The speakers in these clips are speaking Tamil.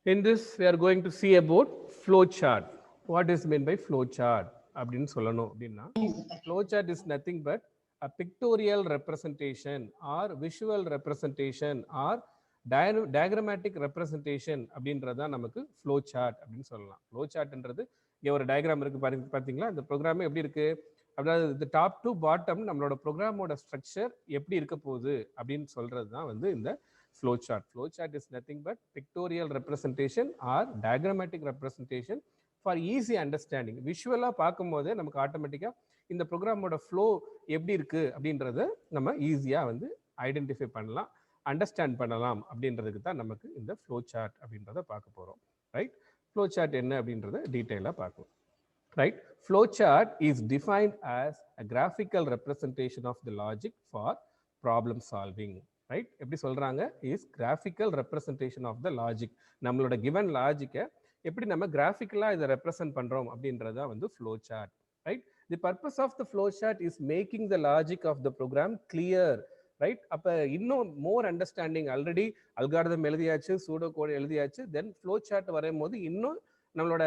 In this, we are going to see about flow chart. What is meant by flow chart? அப்படின்னு சொல்லணும் அப்படின்னா flow chart is nothing but a pictorial representation or visual representation or diagrammatic representation அப்படின்றது தான் நமக்கு flow chart அப்படின்னு சொல்லலாம். flow chartன்றது இங்கே ஒரு டயக்ராம் இருக்கு பார்த்தீங்களா? இந்த ப்ரோக்ராம் எப்படி இருக்கு? அதாவது இந்த டாப் டு பாட்டம் நம்மளோட ப்ரோக்ராமோட ஸ்ட்ரக்சர் எப்படி இருக்க போகுது அப்படின்னு சொல்றது தான் வந்து இந்த flowchart. Flowchart is nothing but pictorial representation or diagrammatic representation for easy understanding. விஷுவலாக பார்க்கும்போது நமக்கு ஆட்டோமேட்டிக்காக இந்த ப்ரோக்ராமோட ஃப்ளோ எப்படி இருக்கு அப்படின்றத நம்ம ஈஸியாக வந்து ஐடென்டிஃபை பண்ணலாம், அண்டர்ஸ்டாண்ட் பண்ணலாம் அப்படின்றதுக்கு தான் நமக்கு இந்த ஃப்ளோ சார்ட் அப்படின்றத பார்க்க போகிறோம். ரைட், ஃப்ளோ சார்ட் என்ன அப்படின்றத டீட்டெயிலாக பார்க்கலாம். Right, flow chart is defined as a graphical representation of the logic for problem solving. Right, எப்படி சொல்றாங்க? Is graphical representation of the logic. நம்மளோட கிவன் லாஜிக்கை எப்படி நம்ம கிராஃபிக்கலாக இதை ரெப்ரசன்ட் பண்ணுறோம் அப்படின்றதா வந்து flow chart. Right, the purpose of the flow chart is making the logic of the program clear. Right, அப்போ இன்னும் மோர் அண்டர்ஸ்டாண்டிங். ஆல்ரெடி அல்காரிதம் எழுதியாச்சு, சூடோ கோட் எழுதியாச்சு, தென் ஃப்ளோ சார்ட் வரும்போது இன்னும் நம்மளோட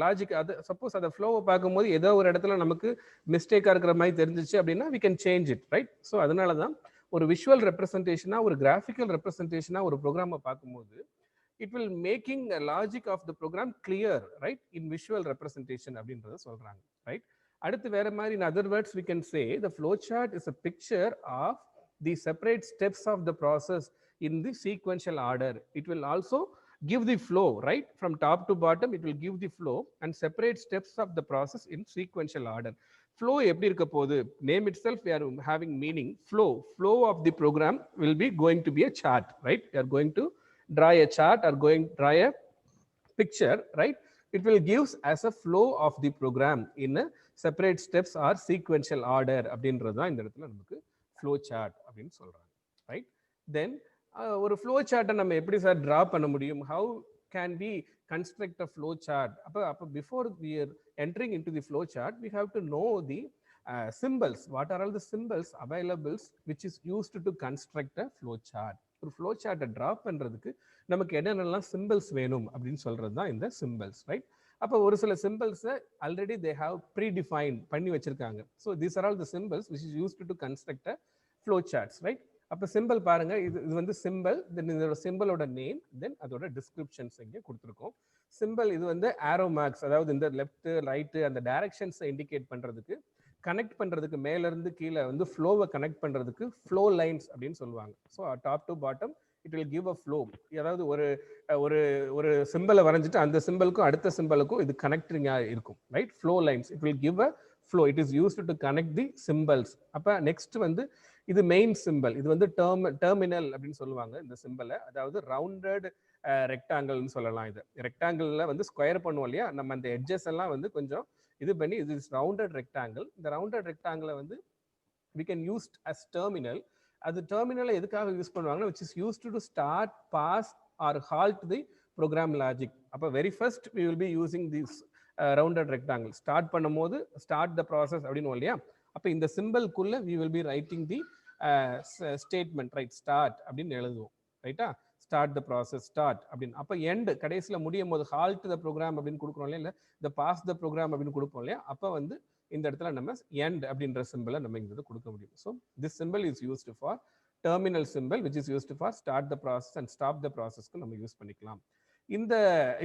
லாஜிக் அது சப்போஸ் அதை ஃப்ளோவை பார்க்கும்போது ஏதோ ஒரு இடத்துல நமக்கு மிஸ்டேக்காக இருக்கிற மாதிரி தெரிஞ்சிச்சு அப்படின்னா we can change it. Right, so அதனால தான் ஒரு விஷுவல் ரெப்ரசன்டேஷனாக, ஒரு கிராஃபிக்கல் ரெப்ரசன்டேஷனாக ஒரு ப்ரோக்ராமை பார்க்கும்போது it will making logic of the program clear. Right, in visual representation அப்படின்றத சொல்கிறாங்க. ரைட், அடுத்து வேற மாதிரி in other words we can say the flow chart is a picture of the separate steps of the process in the sequential order. It will also give the flow, right, from top to bottom. It will give the flow and separate steps of the process in sequential order. Flow எப்படி இருக்க போகுது? Name itself we are having meaning. Flow of the program will be going to be a chart. Right, we are going to draw a chart or going draw a picture. Right, it will gives as a flow of the program in a separate steps or sequential order. அப்படின்றது தான் இந்த இடத்துல நமக்கு flow chart அப்படின்னு சொல்றாங்க. Right, then ஒரு ஃப்ளோ சார்ட்டை நம்ம எப்படி சார் ட்ரா பண்ண முடியும்? How can we construct a flow chart? அப்போ before we are entering into the flow chart we have to know the symbols. What are all the symbols available which is used to construct a flow chart? ஒரு ஃப்ளோ சார்ட்டை ட்ரா பண்ணுறதுக்கு நமக்கு என்னென்னலாம் சிம்பிள்ஸ் வேணும் அப்படின்னு சொல்கிறது தான் இந்த சிம்பிள்ஸ். ரைட், அப்போ ஒரு சில சிம்பிள்ஸை ஆல்ரெடி தே ஹாவ் ப்ரீடிஃபைன் பண்ணி வச்சிருக்காங்க. So these are all the simples which is used to construct a flow charts. Right, அப்போ சிம்பிள் பாருங்க, இது வந்து சிம்பிள், தென் இதோட சிம்பிளோட நேம், தென் அதோட டிஸ்கிரிப்ஷன்ஸ் இங்கே கொடுத்துருக்கோம். சிம்பிள் இது வந்து ஆரோ மார்க்ஸ், அதாவது இந்த லெஃப்ட் ரைட்டு அந்த டைரக்ஷன்ஸை இண்டிகேட் பண்ணுறதுக்கு, கனெக்ட் பண்ணுறதுக்கு, மேலேருந்து கீழே வந்து ஃப்ளோவை கனெக்ட் பண்ணுறதுக்கு ஃப்ளோ லைன்ஸ் அப்படின்னு சொல்லுவாங்க. So top to bottom it will give a flow. அதாவது ஒரு ஒரு ஒரு சிம்பிளை வரைஞ்சிட்டு அந்த சிம்பிளுக்கும் அடுத்த சிம்பிளுக்கும் இது கனெக்டிங்காக இருக்கும். Right, flow lines it will give a flow. It is used to connect the symbols. அப்போ நெக்ஸ்ட் வந்து இது மெயின் சிம்பிள். இது வந்து டெர்மினல் அப்படின்னு சொல்லுவாங்க இந்த சிம்பிளை. அதாவது ரவுண்டட் ரெக்டாங்கிள்னு சொல்லலாம். இது ரெக்டாங்கிளில் வந்து ஸ்கொயர் பண்ணுவோம் இல்லையா, நம்ம அந்த எட்ஜஸ் எல்லாம் வந்து கொஞ்சம் இது பண்ணி இது இஸ் ரவுண்டட் ரெக்டாங்கிள். இந்த ரவுண்டட் ரெக்டாங்கிளை வந்து we can use as terminal. அது டெர்மினலை எதுக்காக யூஸ் பண்ணுவாங்கன்னா which is used to start, pass or halt the program logic. அப்போ very first we will be using this rounded rectangle. Start பண்ணும்போது ஸ்டார்ட் த ப்ராசஸ் அப்படின்னு இல்லையா, அப்போ இந்த சிம்பிள்குள்ள we will be writing the statement. Right, start அப்படின்னு எழுதுவோம். ரைட்டா, ஸ்டார்ட் த ப்ராசஸ், ஸ்டார்ட் அப்படின்னு. அப்போ எண்ட் கடைசியில் முடியும் போது ஹால்ட் த ப்ரோக்ராம் அப்படின்னு கொடுக்குறோம் இல்லையா, இல்லை இந்த பாஸ் த ப்ரோக்ராம் அப்படின்னு கொடுப்போம் இல்லையா, அப்போ வந்து இந்த இடத்துல நம்ம எண்ட் அப்படின்ற சிம்பிளை நம்ம இங்கே கொடுக்க முடியும். So this symbol is used for terminal symbol which is used for start the process and stop the ப்ராசஸ்க்கு நம்ம யூஸ் பண்ணிக்கலாம். இந்த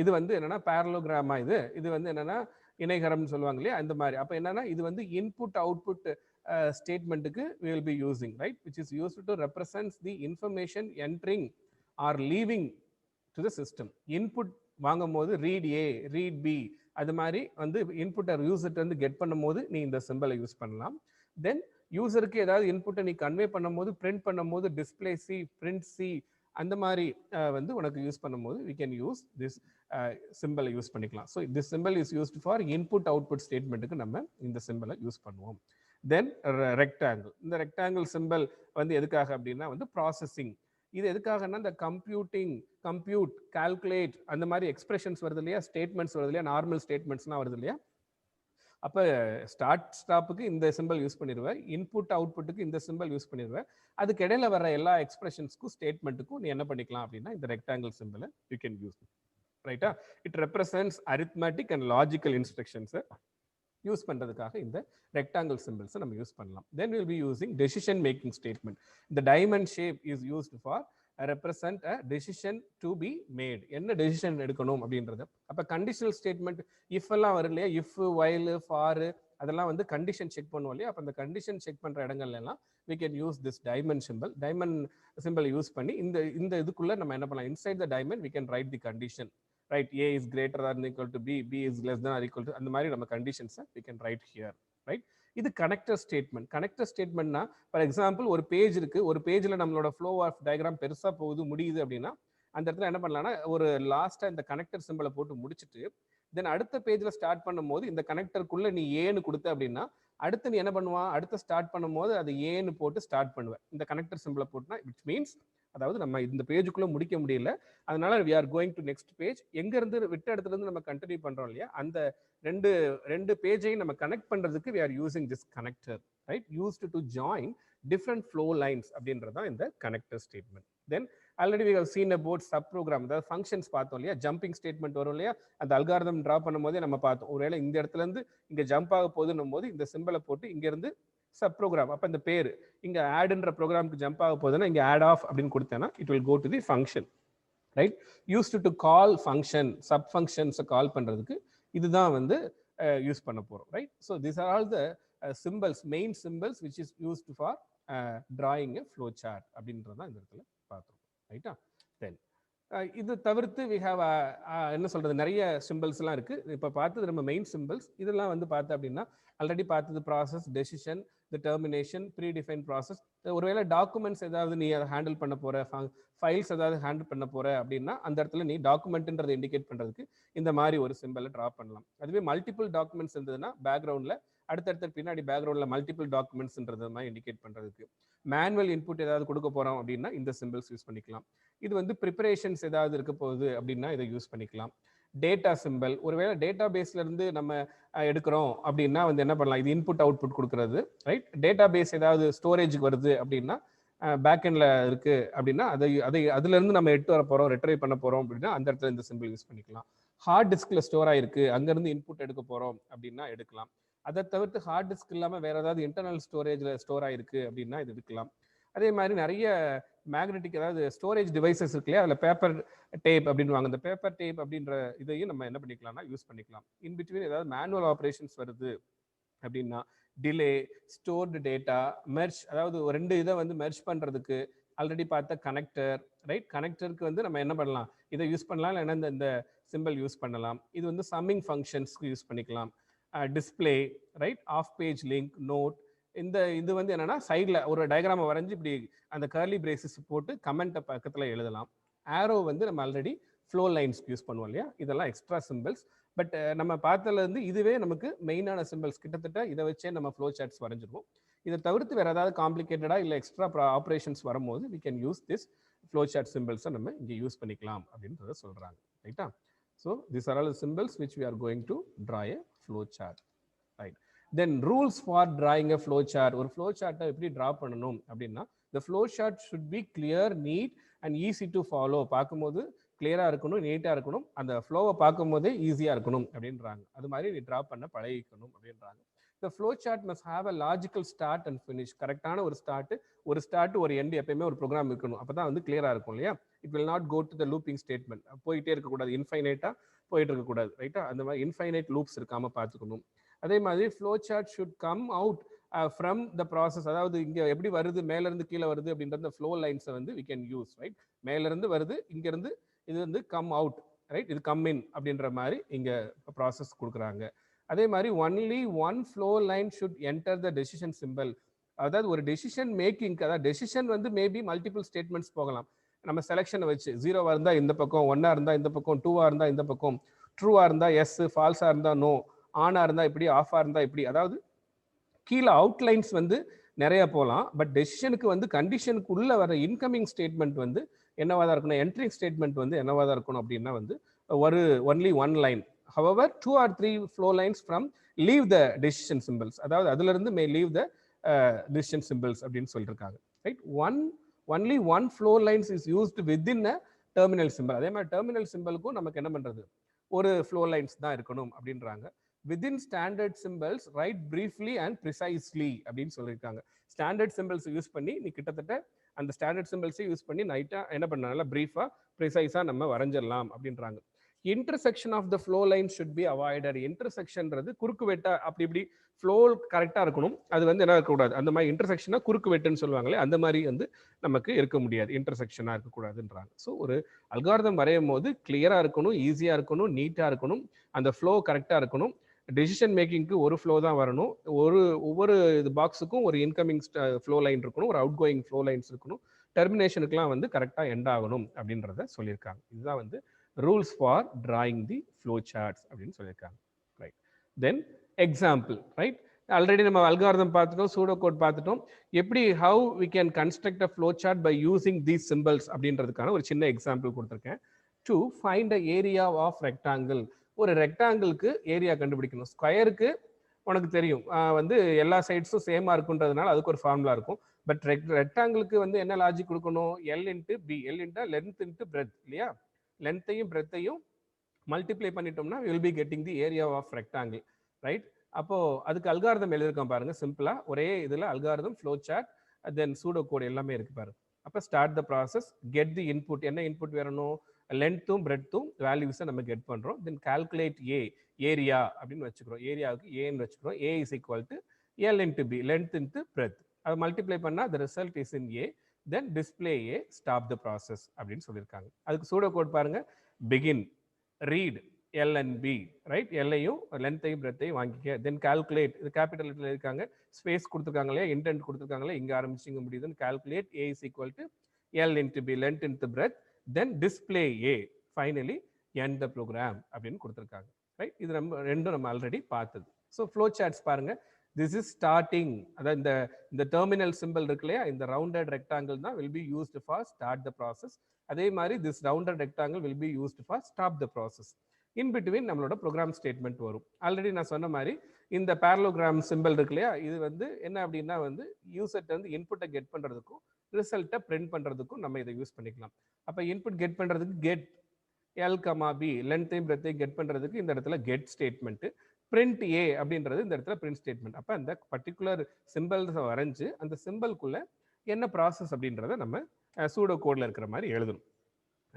இது வந்து என்னன்னா பேரலோகிராமா, இது வந்து என்னன்னா இணைகரம்னு சொல்லுவாங்க இல்லையா, அந்த மாதிரி. அப்போ என்னன்னா இது வந்து இன்புட் அவுட்புட் ஸ்டேட்மெண்ட்டுக்கு we will be using, right, which is used to represents the information entering or leaving to the system. Input வாங்கும் போது ரீட் ஏ, ரீட் பி, அது மாதிரி வந்து இன்புட்டை யூசர்கிட்ட வந்து கெட் பண்ணும் போது நீ இந்த சிம்பிளை யூஸ் பண்ணலாம். தென் யூசருக்கு ஏதாவது இன்புட்டை நீ கன்வே பண்ணும் போது, பிரிண்ட் பண்ணும் போது டிஸ்பிளே சி, பிரிண்ட் சி, அந்த மாதிரி வந்து உனக்கு யூஸ் பண்ணும்போது we can use this சிம்பிளை யூஸ் பண்ணிக்கலாம். So this symbol is used for input output ஸ்டேட்மெண்ட்டுக்கு நம்ம இந்த சிம்பிளை யூஸ் பண்ணுவோம். தென் ரெக்டாங்கிள். இந்த ரெக்டாங்கிள் சிம்பிள் வந்து எதுக்காக அப்படின்னா வந்து ப்ராசஸிங். இது எதுக்காகன்னா இந்த கம்ப்யூட், கால்குலேட் அந்த மாதிரி எக்ஸ்பிரஷன்ஸ் வருது இல்லையா, ஸ்டேட்மெண்ட்ஸ் வருது இல்லையா, நார்மல் ஸ்டேட்மெண்ட்ஸ்லாம் வருது இல்லையா, அப்போ ஸ்டார்ட் ஸ்டாப்புக்கு இந்த சிம்பிள் யூஸ் பண்ணிடுவேன், இன்புட் அவுட்புட்டுக்கு இந்த சிம்பிள் யூஸ் பண்ணிடுவேன். அதுக்கு இடையில வர எல்லா எக்ஸ்பிரஷன்ஸ்க்கும் ஸ்டேட்மெண்ட்டுக்கும் நீ என்ன பண்ணிக்கலாம் அப்படின்னா இந்த ரெக்டாங்கிள் சிம்பிளை யூ கேன் யூஸ். ரைட்டா? It represents arithmetic and logical instructions use பண்றதுக்காக இந்த ரெக்டாங்கிள் சிம்பிள்ஸை நம்ம யூஸ் பண்ணலாம். Then will be using decision making statement. இந்த diamond shape is used for represent a decision to be made. என்ன டெசிஷன் எடுக்கணும் அப்படின்றது. அப்போ கண்டிஷனல் ஸ்டேட்மெண்ட் இஃப் எல்லாம் வரும் இல்லையா, இஃப், வைல், ஃபார், அதெல்லாம் வந்து கண்டிஷன் செக் பண்ணுவோம் இல்லையா. அப்போ அந்த கண்டிஷன் செக் பண்ற இடங்கள்ல எல்லாம் we can use this diamond symbol. Diamond symbol use பண்ணி இந்த இதுக்குள்ள நம்ம என்ன பண்ணலாம், inside the diamond we can write the condition, right? A is greater than or equal to B, B is less than or equal to, அந்த மாதிரி நம்ம conditions we can write here, right? இது கனெக்டர் ஸ்டேட்மெண்ட். கனெக்டர் ஸ்டேட்மெண்ட்னா ஃபார் எக்ஸாம்பிள் ஒரு பேஜ் இருக்கு, ஒரு பேஜ்ல நம்மளோட ஃப்ளோ ஆஃப் டயக்ராம் பெருசா போகுது முடியுது அப்படின்னா அந்த இடத்துல என்ன பண்ணலாம்னா ஒரு லாஸ்டா இந்த கனெக்டர் சிம்பிளை போட்டு முடிச்சுட்டு தென் அடுத்த பேஜ்ல ஸ்டார்ட் பண்ணும்போது இந்த கனெக்டருக்குள்ள நீ ஏன்னு கொடுத்த அப்படின்னா அடுத்து நீ என்ன பண்ணுவான், அடுத்து ஸ்டார்ட் பண்ணும்போது அது ஏன்னு போட்டு ஸ்டார்ட் பண்ணுவேன். இந்த கனெக்டர் சிம்பிளை போட்டுனா விச் மீன்ஸ் அதாவது நம்ம இந்த பேஜுக்குள்ள முடிக்க முடியல, அதனால we are going to next page. எங்க இருந்து விட்ட இடத்துல இருந்து நம்ம கண்டினியூ பண்றோம் இல்லையா, அந்த ரெண்டு பேஜையும் நம்ம கனெக்ட் பண்றதுக்கு we are using this connector, right? Used to join different flow lines அப்படின்றது தான் இந்த connector statement. Then already we have seen about sub program, அதாவது ஃபங்க்ஷன்ஸ் பார்த்தோம் இல்லையா, ஜம்பிங் ஸ்டேட்மெண்ட் வரும் இல்லையா, அந்த அல்காரிதம் டிரா பண்ணும்போதே நம்ம பார்த்தோம். ஒருவேளை இந்த இடத்துல இருந்து இங்க ஜம்ப் ஆக போகுதுன்னும் போது இந்த சிம்பிளை போட்டு இங்க இருந்து சப் ப்ரோக்ராம், அப்போ இந்த பேர் இங்க ஆட்ன்ற ப்ரோக்ராமுக்கு ஜம்ப் ஆக போகுதுன்னா இங்க ஆட் ஆஃப் அப்படின்னு கொடுத்தேன்னா it will go to the function, right? Used to call function, sub ஃபங்க்ஷன்ஸை கால் பண்றதுக்கு இதுதான் வந்து யூஸ் பண்ண போறோம், right? So this are all the symbols, main symbols which is used for drawing a flow chart அப்படின்றதான் இந்த இடத்துல பார்த்தோம், ரைட்டா? தென் இது தவிர்த்து வி ஹாவ் என்ன சொல்றது, நிறைய சிம்பிள்ஸ் எல்லாம் இருக்கு. இப்போ பார்த்தது நம்ம மெயின் சிம்பிள்ஸ். இதெல்லாம் வந்து பார்த்தோம் அப்படின்னா ஆல்ரெடி பார்த்தது ப்ராசஸ், டெசிஷன், தி டெர்மினேஷன், ப்ரீ டிஃபைன் ப்ராசஸ். ஒருவேளை டாக்குமெண்ட்ஸ் ஏதாவது நீ அதை ஹேண்டில் பண்ண போற, ஃபைல்ஸ் ஏதாவது ஹேண்டில் பண்ண போற அப்படின்னா அந்த இடத்துல நீ டாக்குமெண்ட்ன்றதை இண்டிகேட் பண்றதுக்கு இந்த மாதிரி ஒரு சிம்பிளை ட்ரா பண்ணலாம். அதுவே மல்டிபிள் டாக்குமெண்ட்ஸ் இருந்ததுன்னா பேக்ரவுண்ட்ல அடுத்தடுத்த பின்னாடி பேக்ரவுண்ட்ல மல்டிபிள் டாக்குமெண்ட்ஸ்ன்றது மாதிரி இண்டிகேட் பண்றதுக்கு, மேனுவல் இன்புட் ஏதாவது கொடுக்க போறோம் அப்படின்னா இந்த சிம்பிள்ஸ் யூஸ் பண்ணிக்கலாம். இது வந்து ப்ரிப்பரேஷன்ஸ் ஏதாவது இருக்க போகுது அப்படின்னா இதை யூஸ் பண்ணிக்கலாம். டேட்டா சிம்பிள், ஒருவேளை டேட்டா பேஸ்ல இருந்து நம்ம எடுக்கிறோம் அப்படின்னா வந்து என்ன பண்ணலாம், இது இன்புட் அவுட்புட் கொடுக்கறது, ரைட்? டேட்டா பேஸ் ஏதாவது ஸ்டோரேஜுக்கு வருது அப்படின்னா பேக் எண்ட்ல இருக்கு அப்படின்னா அதுல இருந்து நம்ம எடுத்து வர போறோம், ரெட்ரைவ் பண்ண போறோம் அப்படின்னா அந்த இடத்துல இந்த சிம்பிள் யூஸ் பண்ணிக்கலாம். ஹார்ட் டிஸ்க்ல ஸ்டோர் ஆயிருக்கு, அங்கிருந்து இன்புட் எடுக்க போறோம் அப்படின்னா எடுக்கலாம். அதை தவிர்த்து ஹார்ட் டிஸ்க் இல்லாமல் வேற ஏதாவது இன்டர்னல் ஸ்டோரேஜ்ல ஸ்டோர் ஆயிருக்கு அப்படின்னா இது எடுக்கலாம். அதே மாதிரி நிறைய மேக்னெட்டிக் அதாவது ஸ்டோரேஜ் டிவைசஸ் இருக்கு இல்லையா, அதில் பேப்பர் டேப் அப்படின்னு வாங்க, இந்த பேப்பர் டேப் அப்படின்ற இதையும் நம்ம என்ன பண்ணிக்கலாம்னா யூஸ் பண்ணிக்கலாம். இன் பிட்வீன் ஏதாவது மேனுவல் ஆப்ரேஷன்ஸ் வருது அப்படின்னா டிலே, ஸ்டோர்டு டேட்டா, மெர்ஜ், அதாவது ஒரு ரெண்டு இதை வந்து மெர்ஜ் பண்றதுக்கு ஆல்ரெடி பார்த்த கனெக்டர், ரைட்? கனெக்டருக்கு வந்து நம்ம என்ன பண்ணலாம், இதை யூஸ் பண்ணலாம், இல்லைன்னா இந்த சிம்பிள் யூஸ் பண்ணலாம். இது வந்து சம்மிங் ஃபங்க்ஷன்ஸ்க்கு யூஸ் பண்ணிக்கலாம். Display, right? Off page link, note, இது வந்து என்னன்னா சைடில் ஒரு டயக்ராமை வரைஞ்சி இப்படி அந்த கர்லி பிரேசஸ் போட்டு கமெண்ட்டை பக்கத்தில் எழுதலாம். ஆரோ வந்து நம்ம ஆல்ரெடி ஃப்ளோ லைன்ஸ்க்கு யூஸ் பண்ணுவோம் இல்லையா, இதெல்லாம் எக்ஸ்ட்ரா சிம்பிள்ஸ். பட் நம்ம பார்த்ததுலேருந்து இதுவே நமக்கு மெயினான சிம்பிள்ஸ். கிட்டத்தட்ட இதை வச்சே நம்ம ஃப்ளோ சார்ட்ஸ் வரைஞ்சிருவோம். இதை தவிர்த்து வேற ஏதாவது காம்ப்ளிகேட்டடா இல்லை எக்ஸ்ட்ரா ஆப்ரேஷன்ஸ் வரும்போது we can use this flow chart சிம்பிள்ஸை நம்ம இங்கே யூஸ் பண்ணிக்கலாம் அப்படின்றத சொல்றாங்க, ரைட்டா? So these are all the symbols which we are going to draw a flow chart, right? Then rules for drawing a flow chart. ஒரு flow chart எப்படி draw பண்ணணும் அப்படின்னா the flow chart should be clear, neat and easy to follow. பார்க்கும்போது கிளியரா இருக்கணும், நீட்டா இருக்கணும், அந்த ஃப்ளோவை பார்க்கும்போதே ஈஸியா இருக்கணும் அப்படின்றாங்க. அது மாதிரி நீ டிரா பண்ண பழகிக்கணும் அப்படின்றாங்க. The flow chart must have a logical start and finish. கரெக்டான ஒரு ஸ்டார்ட் ஒரு எண்ட் எப்பயுமே ஒரு ப்ரோக்ராம் இருக்கணும். அப்பதான் வந்து கிளியரா இருக்கும் இல்லையா? It will not go to the looping statement. போயிட்டே இருக்கக்கூடாது, இன்ஃபைனைட்டா போயிட்டு இருக்கக்கூடாது, ரைட்டா? அந்த மாதிரி இன்ஃபைனைட் லூப்ஸ் இருக்காம பார்த்துக்கணும். அதே மாதிரி flow chart should come out from the process. அதாவது இங்க எப்படி வருது, மேல இருந்து கீழே வருது அப்படின்ற ஃப்ளோ லைன்ஸை வந்து we can use, ரைட்? மேல இருந்து வருது, இங்க இருந்து இது வந்து கம் அவுட், ரைட்? இது கம் இன் அப்படின்ற மாதிரி இங்க ப்ராசஸ் கொடுக்குறாங்க. அதே மாதிரி only one flow line should enter the decision simple. அதாவது ஒரு டெசிஷன் மேக்கிங், அதாவது டெசிஷன் வந்து மேபி மல்டிபிள் ஸ்டேட்மெண்ட்ஸ் போகலாம். நம்ம செலெக்ஷனை வச்சு 0வா இருந்தா இந்த பக்கம், 1ஆ இருந்தா இந்த பக்கம், 2ஆ இருந்தா இந்த பக்கம், ட்ரூவா இருந்தா எஸ், ஃபால்ஸா இருந்தா நோ, ஆனா இருந்தா இப்படி, ஆஃபா இருந்தா இப்படி. அதாவது கீழே அவுட்லைன்ஸ் வந்து நிறைய போகலாம். பட் டெசிஷனுக்கு வந்து கண்டிஷனுக்கு உள்ள வர இன்கமிங் ஸ்டேட்மெண்ட் வந்து என்னவா தான் இருக்கணும், என்ட்ரிங் ஸ்டேட்மெண்ட் வந்து என்னவா தான் இருக்கணும் அப்படின்னா வந்து ஒரு only one line. However, 2 or 3 flow lines from leave the decision symbols. அதாவது அதுல இருந்து may leave the decision symbols அப்படின்னு சொல்லியிருக்காங்க, right? Only one flow lines is used within a terminal simple. அதே மாதிரி டெர்மினல் சிம்பிளுக்கும் நமக்கு என்ன பண்றது, ஒரு ஃப்ளோ லைன்ஸ் தான் இருக்கணும் அப்படின்றாங்க. Within standard symbols right briefly and precisely அப்படின்னு சொல்லியிருக்காங்க. ஸ்டாண்டர்ட் சிம்பிள்ஸ் யூஸ் பண்ணி நீ கிட்டத்தட்ட அந்த ஸ்டாண்டர்ட் சிம்பிள்ஸை யூஸ் பண்ணி நைட்டா என்ன பண்ண, நல்லா பிரீஃபா ப்ரிசைஸா நம்ம வரைஞ்சிடலாம் அப்படின்றாங்க. Intersection of the flow line should be avoided. இன்டர்செக்ஷன்றது குறுக்கு வெட்டா அப்படி இப்படி ஃப்ளோ கரெக்டா இருக்கணும், அது வந்து என்ன இருக்கக்கூடாது, அந்த மாதிரி இன்டர்செக்ஷனா குறுக்கு வெட்டுன்னு சொல்லுவாங்களே அந்த மாதிரி வந்து நமக்கு இருக்க முடியாது, இன்டர்செக்ஷனா இருக்கக்கூடாதுன்றாங்க. ஸோ ஒரு அல்காரிதம் வரையும் போது கிளியரா இருக்கணும், ஈஸியா இருக்கணும், நீட்டா இருக்கணும், அந்த ஃப்ளோ கரெக்டா இருக்கணும். டெசிஷன் மேக்கிங்க்கு ஒரு ஃப்ளோ தான் வரணும், ஒவ்வொரு இது பாக்ஸுக்கும் ஒரு இன்கமிங் ஃப்ளோ லைன் இருக்கணும், ஒரு அவுட் கோயிங் ஃப்ளோ லைன்ஸ் இருக்கணும், டெர்மினேஷனுக்குலாம் வந்து கரெக்டாக எண்ட் ஆகணும் அப்படின்றத சொல்லியிருக்காங்க. இதுதான் வந்து rules for drawing the flow charts அப்படின்னு சொல்லியிருக்காங்க. Right, then example. Right, already நம்ம அல்காரிதம் பார்த்துட்டோம், சூடோ கோட் பார்த்துட்டோம். எப்படி how we can construct a flow chart by using these simples அப்படின்றதுக்கான ஒரு சின்ன எக்ஸாம்பிள் கொடுத்துருக்கேன். To find a area of rectangle. ஒரு ரெக்டாங்கிளுக்கு ஏரியா கண்டுபிடிக்கணும். ஸ்கொயருக்கு உனக்கு தெரியும் வந்து எல்லா சைட்ஸும் சேமா இருக்குன்றதுனால அதுக்கு ஒரு ஃபார்முலா இருக்கும். பட் ரெக்டாங்கிளுக்கு வந்து என்ன லாஜிக் கொடுக்கணும், L into B. L into length into breadth இல்லையா, லென்த்தையும் பிரெத்தையும் மல்டிப்ளை பண்ணிட்டோம்னா will be getting the area of rectangle. Right, அப்போ அதுக்கு அல்காரிதம் எழுதிருக்கோம் பாருங்க, சிம்பிளா ஒரே இதுல algorithm, flow chart, then pseudo code எல்லாமே இருக்கு பாருங்க. அப்போ start the process, get the input. என்ன இன்புட் வரணும், லென்த்தும் பிரெத்தும் வேல்யூஸை நம்ம கெட் பண்றோம். தென் கால்குலேட் ஏ, ஏரியா அப்படின்னு வச்சுக்கிறோம், ஏரியாவுக்கு ஏன்னு வச்சுக்கிறோம். A is equal to L into B, length into breadth. அதை மல்டிப்ளை பண்ணா the result is in A, then display A, stop the process அப்படின்னு சொல்லியிருக்காங்க. அதுக்கு சூடோ கோட் பாருங்க, begin, read L and B. Right, எல்லையும் லென்த்தையும் பிரெத்தையும் வாங்கிக்க. தென் கால்குலேட், இது கேபிட்டல் லெட்டர்ல இருக்காங்க, ஸ்பேஸ் கொடுத்துருக்காங்களே, இன்டென்ட் கொடுத்துருக்காங்களே, இங்க ஆரம்பிச்சு இங்க முடியுதுன்னு calculate A is equal to L into B, length into breadth, then display A, finally end the program அப்படின்னு கொடுத்துருக்காங்க. ரைட், இது நம்ம ரெண்டும் நம்ம ஆல்ரெடி பார்த்தது. ஸோ ஃப்ளோ சார்ட்ஸ் பாருங்க, திஸ் இஸ் ஸ்டார்டிங். அதாவது இந்த டெர்மினல் சிம்பிள் இருக்கு இல்லையா, இந்த ரவுண்டட் ரெக்டாங்கிள் தான் will be used for start the process. அதே மாதிரி this rounded rectangle will be used for stop the process. In between நம்மளோட ப்ரோக்ராம் ஸ்டேட்மெண்ட் வரும். ஆல்ரெடி நான் சொன்ன மாதிரி இந்த பேரலோகிராம் சிம்பிள் இருக்கு இல்லையா, இது வந்து என்ன அப்படின்னா வந்து யூசர்ட்ட வந்து இன்புட்டை கெட் பண்றதுக்கும் ரிசல்ட்டை பிரிண்ட் பண்றதுக்கும் நம்ம இதை யூஸ் பண்ணிக்கலாம். அப்போ இன்புட் கெட் பண்றதுக்கு கெட் எல் கமா பி, லென்த்தையும் பிரெத்தையும் கெட் பண்றதுக்கு இந்த இடத்துல கெட் ஸ்டேட்மெண்ட், பிரிண்ட் ஏ அப்படின்றது இந்த இடத்துல பிரிண்ட் ஸ்டேட்மெண்ட். அப்போ அந்த பர்டிகுலர் சிம்பிள்ஸை வரைஞ்சு அந்த சிம்பிள்குள்ள என்ன ப்ராசஸ் அப்படின்றத நம்ம சூடோ கோட்ல இருக்கிற மாதிரி எழுதணும்.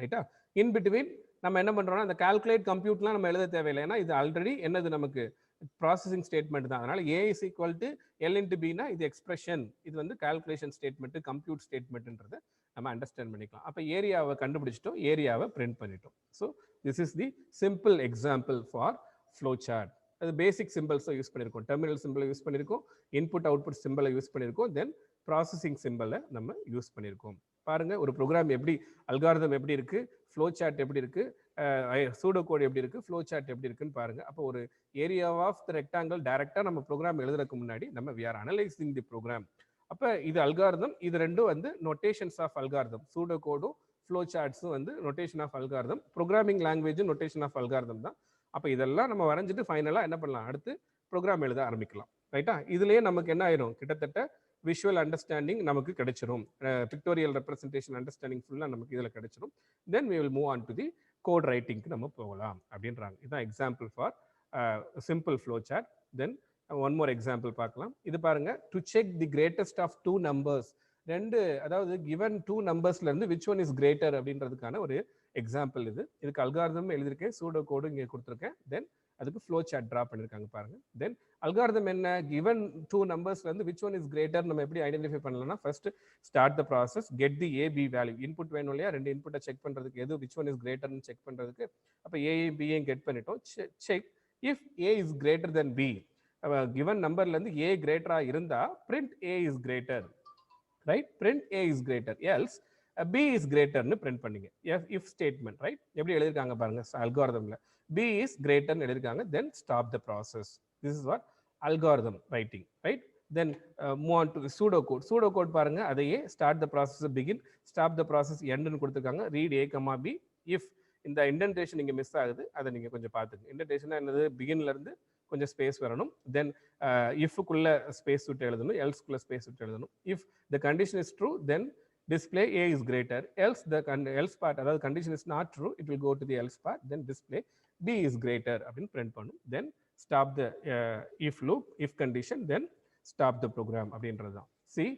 ரைட்டா, இன் பிட்வீன் நம்ம என்ன பண்றோம்னா இந்த கால்குலேட் கம்ப்யூட்லாம் நம்ம எழுத தேவையில்லை, ஏன்னா இது ஆல்ரெடி என்னது நமக்கு ப்ராசஸிங் ஸ்டேட்மெண்ட் தான். அதனால A is equal to L into பினா இது எக்ஸ்பிரஷன், இது வந்து கால்குலேஷன் ஸ்டேட்மெண்ட், கம்ப்யூட் ஸ்டேட்மெண்ட்ன்றதை நம்ம அண்டர்ஸ்டாண்ட் பண்ணிக்கலாம். அப்போ ஏரியாவை கண்டுபிடிச்சிட்டோம், ஏரியாவை பிரிண்ட் பண்ணிட்டோம். So this is the simple example for flow chart. அது பேசிக் சிம்பிள்ஸை யூஸ் பண்ணியிருக்கோம், டெர்மினல் சிம்பிளை யூஸ் பண்ணியிருக்கோம், இன்புட் அவுட்புட் சிம்பிளை யூஸ் பண்ணியிருக்கோம், தென் ப்ராசஸிங் சிம்பிளை நம்ம யூஸ் பண்ணியிருக்கோம். பாருங்க ஒரு ப்ரோக்ராம் எப்படி, அல்காரிதம் எப்படி இருக்கு, ஃப்ளோ சார்ட் எப்படி இருக்கு, சூடோ கோட் எப்படி இருக்கு, ஃப்ளோ சார்ட் எப்படி இருக்குன்னு பாருங்க. அப்போ ஒரு ஏரியா ஆஃப் த ரெக்டாங்கிள் டைரக்டா நம்ம ப்ரோக்ராம் எழுதுறதுக்கு முன்னாடி நம்ம we are analysing the program. அப்போ இது அல்காரிதம், இது ரெண்டும் வந்து நொட்டேஷன்ஸ் ஆஃப் அல்காரிதம். சூடோ கோடும் ஃப்ளோ சார்ட்ஸும் வந்து நொட்டேஷன் ஆஃப் அல்காரிதம், ப்ரோக்ராமிங் லாங்குவேஜும் நொட்டேஷன் ஆஃப் அல்காரிதம் தான். அப்போ இதெல்லாம் நம்ம வரைஞ்சிட்டு ஃபைனலாக என்ன பண்ணலாம், அடுத்து ப்ரோக்ராம் எழுத ஆரம்பிக்கலாம். ரைட்டா, இதுலேயே நமக்கு என்ன ஆயிரும், கிட்டத்தட்ட விஷுவல் அண்டர்ஸ்டாண்டிங் நமக்கு கிடைச்சிரும், பிக்டோரியல் ரெப்ரசன்டேஷன் அண்டர்ஸ்டாண்டிங் ஃபுல்லாக நமக்கு இதில் கிடைச்சிரும். Then we will move on to the code ரைட்டிங்க்கு நம்ம போகலாம் அப்படின்றாங்க. இதுதான் example for simple flow chart. Then one more example பார்க்கலாம். இது பாருங்க, to check the greatest of two numbers. ரெண்டு, அதாவது கிவன் டூ நம்பர்ஸ்ல இருந்து விச் ஒன் இஸ் கிரேட்டர் அப்படின்றதுக்கான ஒரு எக்ஸாம்பிள் இது. இதுக்கு அல்காரிதம் எழுதியிருக்கேன், சூடோ கோடு இங்கே கொடுத்துருக்கேன், தென் அதுக்கு ஃப்ளோ சார்ட் ட்ரா பண்ணியிருக்காங்க பாருங்க. தென் அல்காரிதம் என்ன, கிவன் டூ நம்பர்ஸ்ல இருந்து விச் ஒன் இஸ் கிரேட்டர் நம்ம எப்படி ஐடென்டிஃபை பண்ணலாம்னா, first start the process, get the A B value. Input வேணும் இல்லையா, ரெண்டு இன்புட்டை செக் பண்றதுக்கு, எது விச் ஒன் இஸ் கிரேட்டர்னு செக் பண்றதுக்கு. அப்போ ஏயும் பியையும் கெட் பண்ணிட்டோம். Check if A is greater then B. கிவன் நம்பர்ல இருந்து ஏ கிரேட்டரா இருந்தா print A is greater. Right, print A is greater, else B is கிரேட்டர்னு பிரிண்ட் பண்ணீங்க. If statement. ரைட், எப்படி எழுதிருக்காங்க பாருங்க அல்காரிதம்ல, பி இஸ் கிரேட்டர்னு எழுதிருக்காங்க, then stop the process. This is what algorithm writing. Right, then move on to the pseudo code. Pseudo code பாருங்க, அதையே start the process begin, stop the process எண்ட்னு கொடுத்துருக்காங்க. Read A comma B if. இந்த இண்டென்டேஷன் இங்கே மிஸ் ஆகுது, அதை நீங்கள் கொஞ்சம் பார்த்துங்க. இண்டென்டேஷன் என்னது, பிகின்ல இருந்து கொஞ்சம் ஸ்பேஸ் வரணும், தென் இஃப்க்குள்ள ஸ்பேஸ் விட்டு எழுதணும், எல்ஸ்குள்ள ஸ்பேஸ் விட்டு எழுதணும். If the condition is true, then display A is greater, else the else part, அதாவது condition is not true, it will go to the else part, then display B is greater அப்படின்னு print பண்ணும். Then stop the if loop, if condition, then stop the program அப்படின்றது தான். See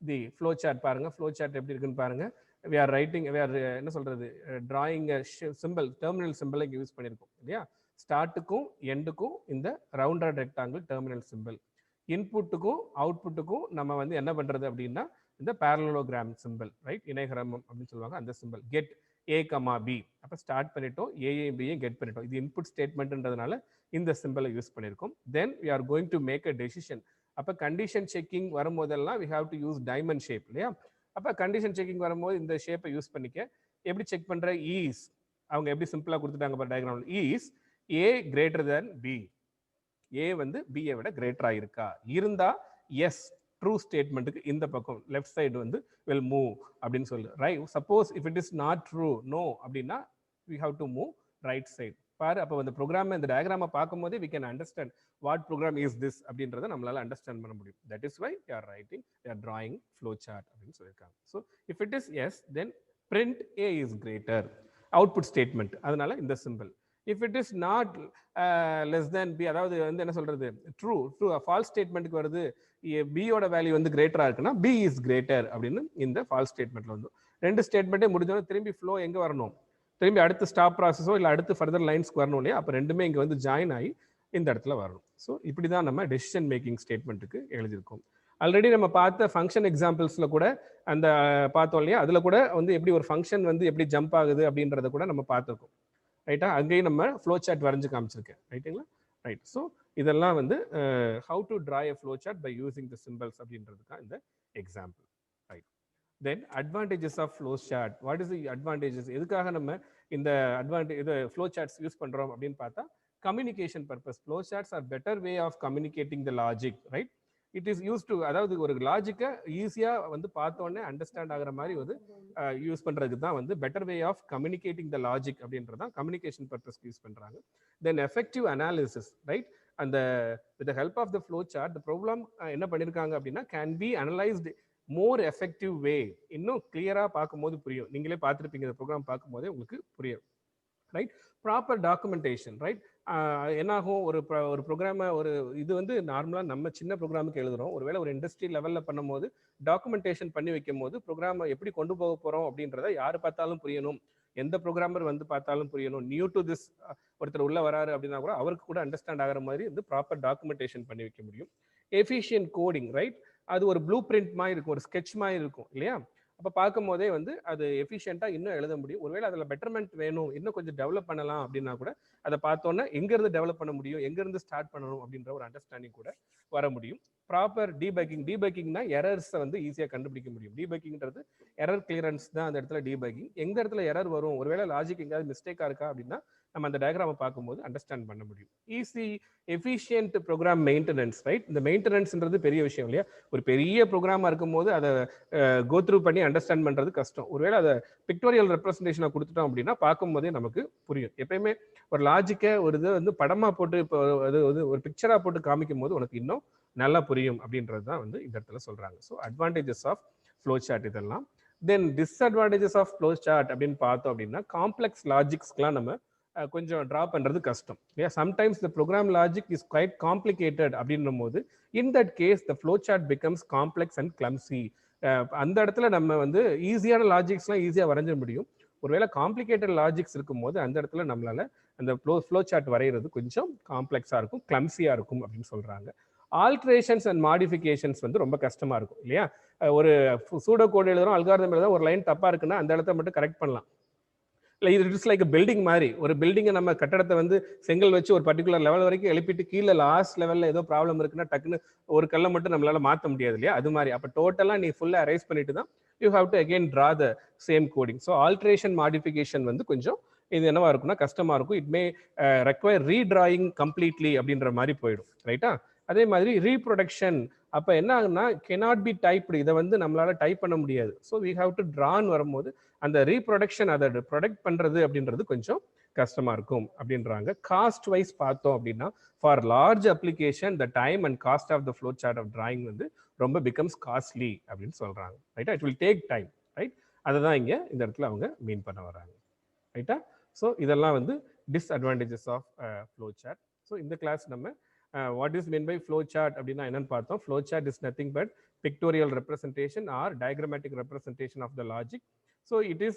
the flow chart பாருங்க, flow chart எப்படி இருக்குன்னு பாருங்க. We are writing, we are என்ன சொல்றது, drawing a symbol, terminal symbol இங்க யூஸ் பண்ணியிருக்கோம் இல்லையா. ஸ்டார்ட்டுக்கும் எண்டுக்கும் இந்த ரவுண்டட் ரெக்டாங்கிள் டெர்மினல் சிம்பிள், இன்புட்டுக்கும் அவுட்புட்டுக்கும் நம்ம வந்து என்ன பண்றது அப்படின்னா இந்த parallelogram சிம்பிள், ரைட், இணைகரமம் அப்படின்னு சொல்லுவாங்க அந்த சிம்பிள். கெட் A, B, அப்போ ஸ்டார்ட் பண்ணிட்டோம், ஏயும் பியும் கெட் பண்ணிட்டோம். இது இன்புட் ஸ்டேட்மெண்ட்ன்றதுனால இந்த சிம்பிளை யூஸ் பண்ணியிருக்கோம். தென் we are going to make a decision. அப்போ கண்டிஷன் செக்கிங் வரும்போதெல்லாம் we have to use diamond shape இல்லையா. அப்போ கண்டிஷன் செக்கிங் வரும்போது இந்த ஷேப்பை யூஸ் பண்ணிக்க. எப்படி செக் பண்ற, ஈஸ், அவங்க எப்படி சிம்பிளா கொடுத்துட்டாங்க பாரு டயக்ராம்ல, is A greater than B, A வந்து B விட கிரேட்டரா இருக்கா, இருந்தா எஸ் ட்ரூ ஸ்டேட்மெண்ட்டுக்கு இந்த பக்கம் லெஃப்ட் சைடு வந்து will move அப்படின்னு சொல்லு, ரைட். Suppose if it is not true, no அப்படின்னா we have to move right side பாரு. அப்போ இந்த ப்ரோக்ராம் இந்த டயக்ராமை பார்க்கும்போதே we can understand what program is this அப்படின்றத நம்மளால அண்டர்ஸ்டாண்ட் பண்ண முடியும். that is why you are writing, you are drawing flow chart அப்படின்னு சொல்லியிருக்காங்க. so if it is yes, then print A is greater, output statement, அதனால இந்த simple. if it is not less than B, அதாவது வந்து என்ன சொல்றது, ட்ரூ ஃபால்ஸ் ஸ்டேட்மெண்ட்டுக்கு வருது, B யோட வேல்யூ வந்து கிரேட்டரா இருக்குன்னா B is greater அப்படின்னு இந்த ஃபால்ஸ் ஸ்டேட்மெண்ட்ல வந்து ரெண்டு ஸ்டேட்மெண்ட்டே முடிஞ்சோன்னா திரும்பி ஃப்ளோ எங்க வரணும், திரும்பி அடுத்து ஸ்டாப் ப்ராசஸோ இல்லை அடுத்து ஃபர்தர் லைன்ஸ்க்கு வரணும் இல்லையா. அப்போ ரெண்டுமே இங்கே வந்து ஜாயின் ஆகி இந்த இடத்துல வரணும். ஸோ இப்படி தான் நம்ம டெசிஷன் மேக்கிங் ஸ்டேட்மெண்ட்டுக்கு எழுதியிருக்கோம். ஆல்ரெடி நம்ம பார்த்த ஃபங்க்ஷன் எக்ஸாம்பிள்ஸில் கூட அந்த பார்த்தோம் இல்லையா, அதில் கூட வந்து எப்படி ஒரு ஃபங்க்ஷன் வந்து எப்படி ஜம்ப் ஆகுது அப்படின்றத கூட நம்ம பார்த்துருக்கோம், ரைட்டா. அங்கேயும் நம்ம ஃப்ளோ சார்ட் வரைஞ்சு காமிச்சிருக்கேன், ரைட்டுங்களா, ரைட். ஸோ இதெல்லாம் வந்து how to draw a flow chart by using the simples அப்படின்றதுக்காக இந்த example, right. Then advantages of flow chart. What is the advantages, எதுக்காக நம்ம இந்த இது ஃப்ளோ சார்ட்ஸ் யூஸ் பண்ணுறோம் அப்படின்னு பார்த்தா communication purpose. Flow charts are better way of communicating the logic, right. It is use to, அதாவது ஒரு லாஜிக்கை ஈஸியாக வந்து பார்த்தோன்னே அண்டர்ஸ்டாண்ட் ஆகிற மாதிரி வந்து யூஸ் பண்ணுறதுக்கு தான் வந்து better way of communicating the logic அப்படின்றதான் கம்யூனிகேஷன் பர்பஸ்க்கு யூஸ் பண்ணுறாங்க. Then effective analysis, right. அந்த with the help of the flow chart the problem என்ன பண்ணியிருக்காங்க அப்படின்னா can be analysed more effective way. இன்னும் கிளியராக பார்க்கும்போது புரியும், நீங்களே பார்த்துருப்பீங்க இந்த ப்ரோக்ராம் பார்க்கும்போதே உங்களுக்கு புரியும், ரைட். Proper documentation, right. என்னாகும், ஒரு ப்ரோக்ராமை ஒரு இது வந்து நார்மலாக நம்ம சின்ன ப்ரோக்ராமுக்கு எழுதுகிறோம், ஒருவேளை ஒரு இண்டஸ்ட்ரி லெவலில் பண்ணும்போது டாக்குமெண்டேஷன் பண்ணி வைக்கும் போது ப்ரோக்ராமை எப்படி கொண்டு போக போகிறோம் அப்படின்றத யார் பார்த்தாலும் புரியணும், எந்த ப்ரோக்ராமர் வந்து பார்த்தாலும் புரியணும். நியூ டு திஸ் ஒருத்தர் உள்ள வராரு அப்படின்னா கூட அவருக்கு கூட அண்டர்ஸ்டாண்ட் ஆகிற மாதிரி வந்து ப்ராப்பர் டாக்குமெண்டேஷன் பண்ணி வைக்க முடியும். Efficient coding, right. அது ஒரு ப்ளூ பிரிண்ட் மாதிரி இருக்கும், ஒரு ஸ்கெட்ச் மாதிரி இருக்கும் இல்லையா. அப்போ பார்க்கும் போதே வந்து அது எஃபிஷியண்டாக இன்னும் எழுத முடியும். ஒருவேளை அதில் பெட்டர்மெண்ட் வேணும், இன்னும் கொஞ்சம் டெவலப் பண்ணலாம் அப்படின்னா கூட அதை பார்த்தோன்னா எங்கேருந்து டெவலப் பண்ண முடியும், எங்கேருந்து ஸ்டார்ட் பண்ணணும் அப்படின்ற ஒரு அண்டர்ஸ்டாண்டிங் கூட வர முடியும். ப்ராப்பர் டீபக்கிங், டீபக்கிங்னா எரர்ஸை வந்து ஈஸியாக கண்டுபிடிக்க முடியும். டீபக்கிங்கிறது எரர் கிளியரன்ஸ் தான் அந்த இடத்துல டீபக்கிங். எந்த இடத்துல எரர் வரும், ஒருவேளை லாஜிக் எங்கேயாவது மிஸ்டேக்காக இருக்கா அப்படின்னா நம்ம அந்த டயக்ராமை பார்க்கும்போது அண்டர்ஸ்டாண்ட் பண்ண முடியும். Easy efficient program maintenance, right. இந்த மெயின்டெனன்ஸ்ன்றது பெரிய விஷயம் இல்லையா. ஒரு பெரிய ப்ரோக்ராமாக இருக்கும்போது அதை கோ த்ரூ பண்ணி அண்டர்ஸ்டாண்ட் பண்ணுறது கஷ்டம். ஒருவேளை அதை பிக்டோரியல் ரெப்ரஸன்டேஷனை கொடுத்துட்டோம் அப்படின்னா பார்க்கும்போதே நமக்கு புரியும். எப்பயுமே ஒரு லாஜிக்கை ஒரு இதை வந்து படமாக போட்டு இப்போ அது வந்து ஒரு பிக்சராக போட்டு காமிக்கும் போது உனக்கு இன்னும் நல்லா புரியும் அப்படின்றது தான் வந்து இந்த இடத்துல சொல்கிறாங்க. So advantages of flow chart இதெல்லாம். Then disadvantages of flow chart அப்படின்னு பார்த்தோம் அப்படின்னா காம்ப்ளெக்ஸ் லாஜிக்ஸ்க்கெலாம் நம்ம கொஞ்சம் ட்ரா பண்ணுறது கஷ்டம் இல்லையா. Sometimes the program logic is quite complicated அப்படின்னும் போது in that case the flow chart becomes complex and clumsy. அந்த இடத்துல நம்ம வந்து ஈஸியான லாஜிக்ஸ்லாம் ஈஸியாக வரைஞ்ச முடியும். ஒருவேளை காம்ப்ளிகேட்டட் லாஜிக்ஸ் இருக்கும்போது அந்த இடத்துல நம்மளால அந்த ஃப்ளோ சார்ட் வரைகிறது கொஞ்சம் காம்ப்ளெக்ஸாக இருக்கும், கிளம்சியாக இருக்கும் அப்படின்னு சொல்கிறாங்க. ஆல்ட்ரேஷன்ஸ் அண்ட் மாடிஃபிகேஷன்ஸ் வந்து ரொம்ப கஷ்டமாக இருக்கும் இல்லையா. ஒரு சூடோ கோட் எழுதுறோம், அல்காரிதம் எழுதுறோம், ஒரு லைன் தப்பாக இருக்குன்னா அந்த இடத்த மட்டும் கரெக்ட் பண்ணலாம். இல்லை, இது இட்ஸ் லைக் பில்டிங் மாதிரி. ஒரு பில்டிங்கை நம்ம கட்டடத்தை வந்து செங்கல் வச்சு ஒரு பர்டிகுலர் லெவல் வரைக்கும் எழுப்பிட்டு கீழே லாஸ்ட் லெவலில் ஏதோ ப்ராப்ளம் இருக்குன்னா டக்குன்னு ஒரு கல்லை மட்டும் நம்மளால மாற்ற முடியாது இல்லையா. அது மாதிரி அப்போ டோட்டலாக நீ ஃபுல்லாக அரைஸ் பண்ணிட்டு தான் you have to again draw the same coding. So alteration modification வந்து கொஞ்சம் இது என்னவா இருக்குன்னா கஷ்டமாக இருக்கும். இட் மே ரெக்வயர் ரீட்ராயிங் கம்ப்ளீட்லி அப்படின்ற மாதிரி போயிடும், ரைட்டா. அதே மாதிரி ரீப்ரொடக்ஷன் அப்போ என்ன ஆகுன்னா cannot be typed, இதை வந்து நம்மளால டைப் பண்ண முடியாது. So we have to drawn வரும்போது அந்த ரீப்ரொடக்ஷன் அதை ப்ரொடக்ட் பண்ணுறது அப்படின்றது கொஞ்சம் கஷ்டமாக இருக்கும் அப்படின்றாங்க. காஸ்ட் வைஸ் பார்த்தோம் அப்படின்னா for large application the time and cost of the flow chart of drawing வந்து ரொம்ப பிகம்ஸ் காஸ்ட்லி அப்படின்னு சொல்கிறாங்க, ரைட்டா. It will take time. Right? அதை தான் இங்கே இந்த இடத்துல அவங்க மீன் பண்ண வராங்க. ரைட்டா? ஸோ இதெல்லாம் வந்து disadvantages of flow chart. So இந்த கிளாஸ் நம்ம what is mean by flow chart அப்படின்னா என்னன்னு பார்த்தோம். Flow chart is nothing but pictorial representation or diagrammatic representation of the logic. So it is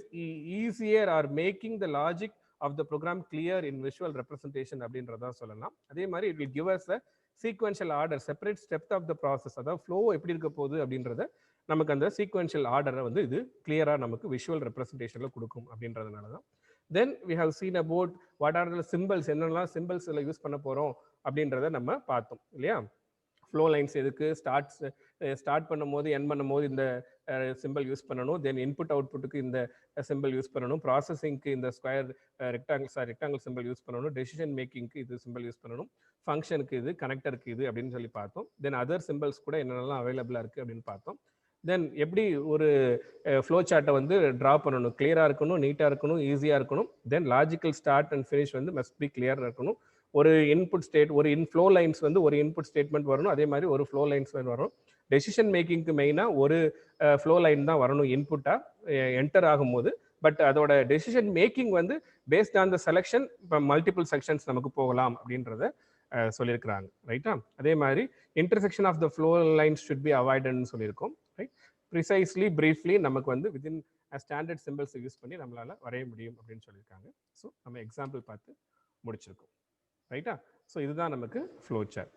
easier or making the logic of the program clear in visual representation அப்படின்றதா சொல்லலாம். அதே மாதிரி it will give us a sequential order, separate steps of the process. அதாவது flow எப்படி இருக்க போகுது அப்படின்றத நமக்கு அந்த சீக்வென்ஷியல் ஆர்டரை வந்து இது கிளியராக நமக்கு விஷுவல் ரெப்ரஸன்டேஷனில் கொடுக்கும் அப்படின்றதுனால தான். Then we have seen about what are the symbols, என்னெல்லாம் சிம்பிள்ஸ் இதில் யூஸ் பண்ண போகிறோம் அப்படின்றத நம்ம பார்த்தோம் இல்லையா. ஃப்ளோ லைன்ஸ் எதுக்கு, ஸ்டார்ட் பண்ணும் போது என் பண்ணும் போது இந்த சிம்பிள் யூஸ் பண்ணணும், தென் இன்புட் அவுட்புட்டுக்கு இந்த சிம்பிள் யூஸ் பண்ணணும், ப்ராசஸிங்க்கு இந்த ஸ்கொயர் ரெக்டாங்கிள் சிம்பிள் யூஸ் பண்ணணும், டெசிஷன் மேக்கிங்க்கு இது சிம்பிள் யூஸ் பண்ணணும், ஃபங்க்ஷனுக்கு இது, கனெக்டருக்கு இது அப்படின்னு சொல்லி பார்த்தோம். தென் அதர் சிம்பிள்ஸ் கூட என்னென்னலாம் அவைலபிளாக இருக்குது அப்படின்னு பார்த்தோம். தென் எப்படி ஒரு ஃப்ளோ சார்ட்டை வந்து ட்ரா பண்ணணும், கிளியராக இருக்கணும், நீட்டாக இருக்கணும், ஈஸியாக இருக்கணும். Then logical start and finish வந்து மஸ்ட் பி கிளியராக இருக்கணும். ஒரு இன்புட் ஸ்டேட், ஒரு ஃப்ளோ லைன்ஸ் வந்து ஒரு இன்புட் ஸ்டேட்மெண்ட் வரணும், அதே மாதிரி ஒரு ஃப்ளோ லைன்ஸ் வரும். டெசிஷன் மேக்கிங்க்கு மெயினாக ஒரு ஃப்ளோ லைன் தான் வரணும் இன்புட்டாக என்டர் ஆகும்போது. பட் அதோட டெசிஷன் மேக்கிங் வந்து பேஸ்ட் ஆன் த செலெக்ஷன், இப்போ மல்டிபிள் செக்ஷன்ஸ் நமக்கு போகலாம் அப்படின்றத சொல்லியிருக்கிறாங்க. ரைட்டா? அதே மாதிரி intersection of the flow lines should be அவாய்டட்னு சொல்லியிருக்கோம். ரைட்? ப்ரிசைஸ்லி பிரீஃப்லி நமக்கு வந்து வித்தின் ஸ்டாண்டர்ட் சிம்பிள்ஸ் யூஸ் பண்ணி நம்மளால வரைய முடியும் அப்படின்னு சொல்லியிருக்காங்க. ஸோ நம்ம எக்ஸாம்பிள் பார்த்து முடிச்சிருக்கோம். ரைட்டா? ஸோ இதுதான் நமக்கு ஃப்ளோ சார்ட்.